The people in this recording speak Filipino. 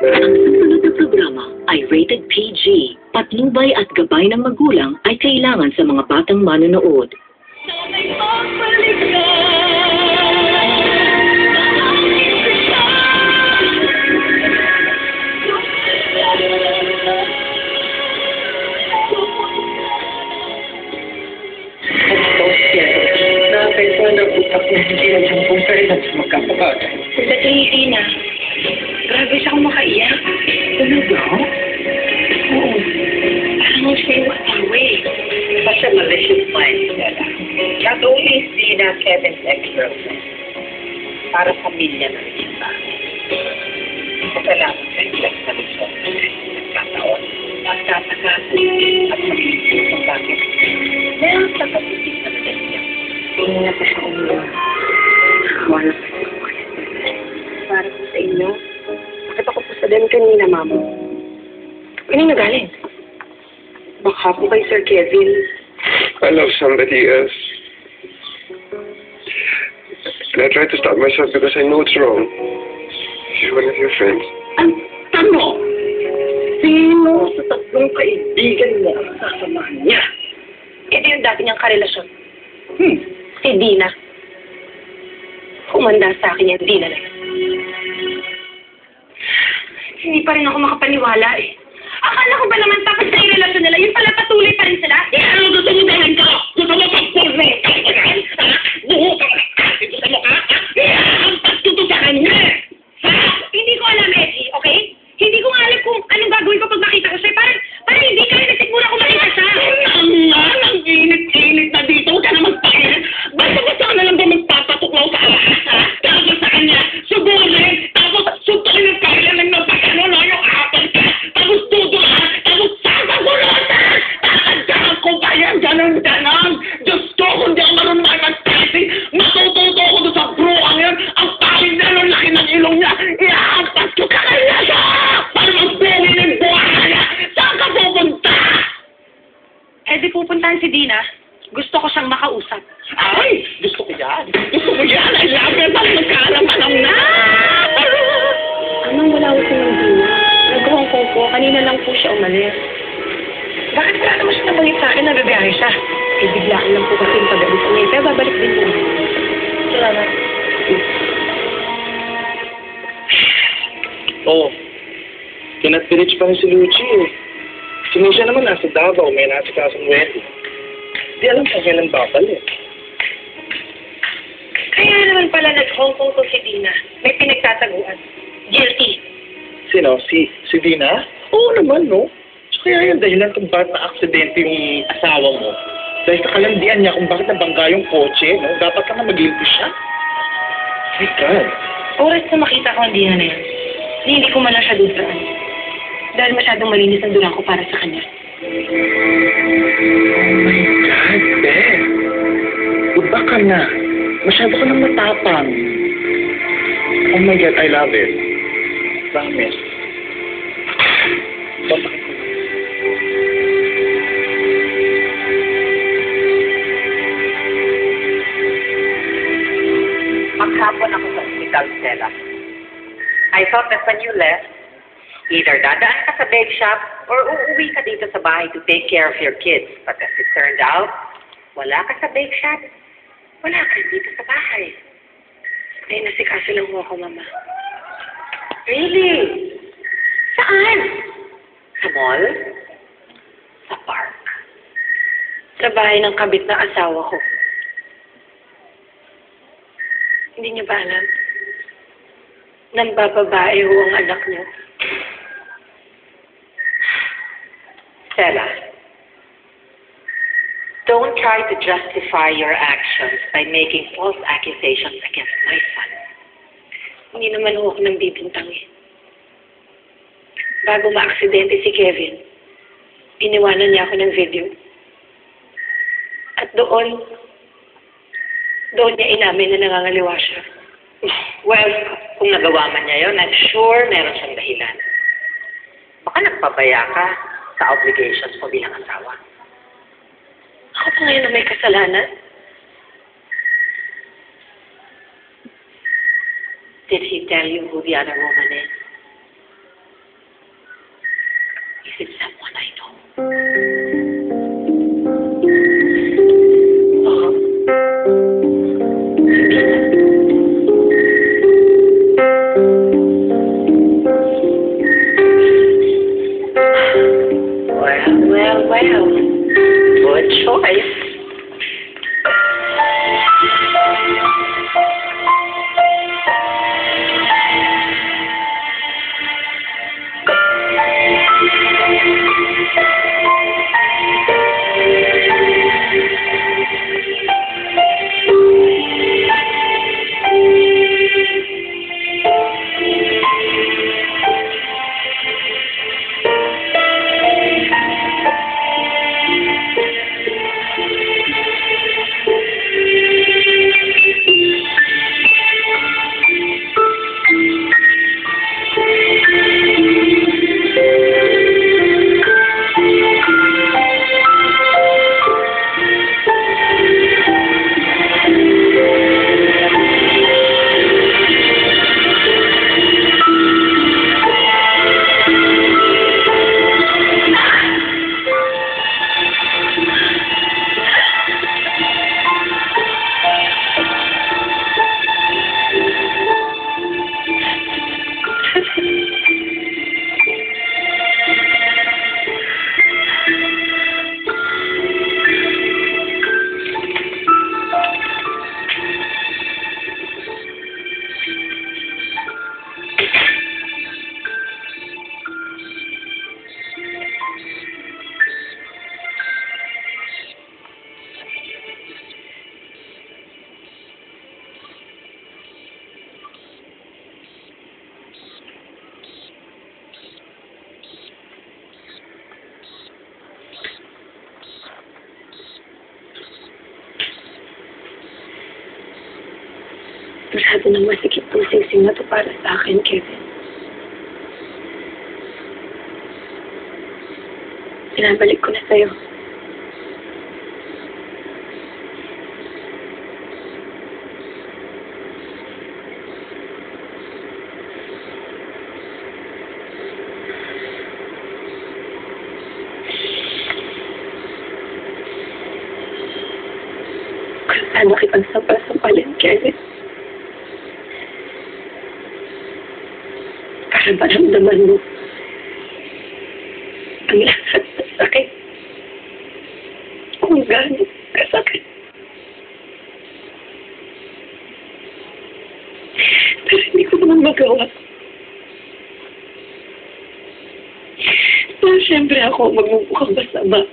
Ang susunod na programa ay rated PG. Patnubay at gabay ng magulang ay kailangan sa mga batang manonood. Naapektuhan ang utak ko hindi lang sa buong kailan sa magkakabagay. Dati hindi na. Grabe siya kung makaiyak. Talaga? Oo. Parang mo siya yung asawa eh. Such a malicious mind, Stella. Not only is Dina Kevin's ex-girlfriend, para pamilya na rin siya. Kasalanan sa ilang nalisyon nagkataon. Magtatakaso at mag-iisip kung bakit. Meron sa kapitid na niya. Hindi na pa siya umiyak. Wala pa siya umiyak. Para po sa inyo, bakit ako po sa din kanina, Mamo? Kanina galing? Baka po kay Sir Kevin. I love somebody else. And I try to stop myself because I know it's wrong. She's one of your friends. Ang tanong, sino sa tatlong kaibigan mo ang sasamahan niya? Ito yung dati niyang karelasyon. Si Dina. Kumanda sa akin yung Dina na yun. Hindi pa rin ako makapaniwala eh. Akala ko ba naman tapos na yung relasyon nila, yun pala patuloy pa rin sila? Eh, ano gusto mo dahil ka? Gusto mo pag-pulro ka ba yan? Buho ka ba? Ito sa mukha? Iyahampas ko to sa kanya! Ha? Hindi ko alam, Eddie, okay? Hindi ko nga alam kung anong gagawin ko pag makita ko siya. Parang hindi ka rin nagsigmura kung makita siya. Ang init-init na dito. Huwag ka na magpakilit. Basta ka na lang ba magpapatuklaw sa ahas, ha? Tapos sa kanya, suburin. Tapos suntukin ng kailan ng napakano na yung apple ka. Tapos tudulan. Tapos sasagulotan. Tatagdahan ko ba yan? Ganon-ganon. Diyos ko, kung di ako marunong mag-typing, matututo ko doon sa bruang yan. Ang pangit na nung laki ng ilong niya. Ihahampas ko ka kanya siya. Para magbungi ng buwan niya. Saan ka pupunta? Eh, di pupuntahan si Dina. Gusto ko siyang makausap. Ay! Gusto ko yan! Gusto ko yan! I love it! Ang magkaalam-alam na! Anong wala ko sa ng Dina? Nag-Hong Kong po. Kanina lang po siya umalis. Bakit wala naman siya nabanggit sa akin na babiyahe siya? Eh, biglaan lang po kasi yung pag-alis niya. Pero babalik din po. Salamat. Oo. Kinat-pirich pa rin si Lucci eh. Si Misha naman nasa Davao, may nasa kasong Wendy. Di alam kung kailan babalik. Kaya naman pala nag-Hong Kong to si Dina. May pinagtataguan. Guilty. Sino? Si Dina? Oo naman, no? So kaya yung dahilan kung bakit na-aksidente yung asawa mo. Dahil sa kalandian niya kung bakit nabangga yung kotse, no? Dapat ka na mag-guilty siya. My God. Oras na makita ko ang Dina na yan. Hindi ko man lang siya dudraan. Dahil masyadong malinis ang dulang ko para sa kanya. Oh my God, Ben. Iba ka na. Masyado ka nang matapang. Oh my God, I love it. Promise. Babakit ko. Maghapon ako sa ospital, Stella. I thought that when you left, either dadaan ka sa bake shop or uuwi ka dito sa bahay to take care of your kids. But as it turned out, wala ka sa bake shop, wala ka dito sa bahay. Ay, nasikaso lang mo ako, Mama. Really? Saan? Sa mall? Sa park? Sa bahay ng kabit na asawa ko. Hindi niyo ba alam? Nambababae ho ang anak niyo. Stella, don't try to justify your actions by making false accusations against my son. Hindi naman ho ako nang bibintang eh. Bago maaksidente si Kevin, iniwanan niya ako ng video. At doon niya inamin na nangangaliwa siya. Well, kung nagawa man niya yun, I'm sure meron siyang dahilan. Baka nagpabaya ka sa obligations mo bilang asawa. Ako pa ngayon na may kasalanan? Did he tell you who the other woman is? Except what I know. Well. Good choice. Masyado na masikip tong sing-sing na to para sa akin, Kevin. Pinabalik ko na sa'yo. Kung sana kipagsapal-sapalin, Kevin. Para maramdaman mo ang lahat ng sakit. Kung gaano kasakit. Pero hindi ko naman magawa. So, siyempre ako magmumukhang masama.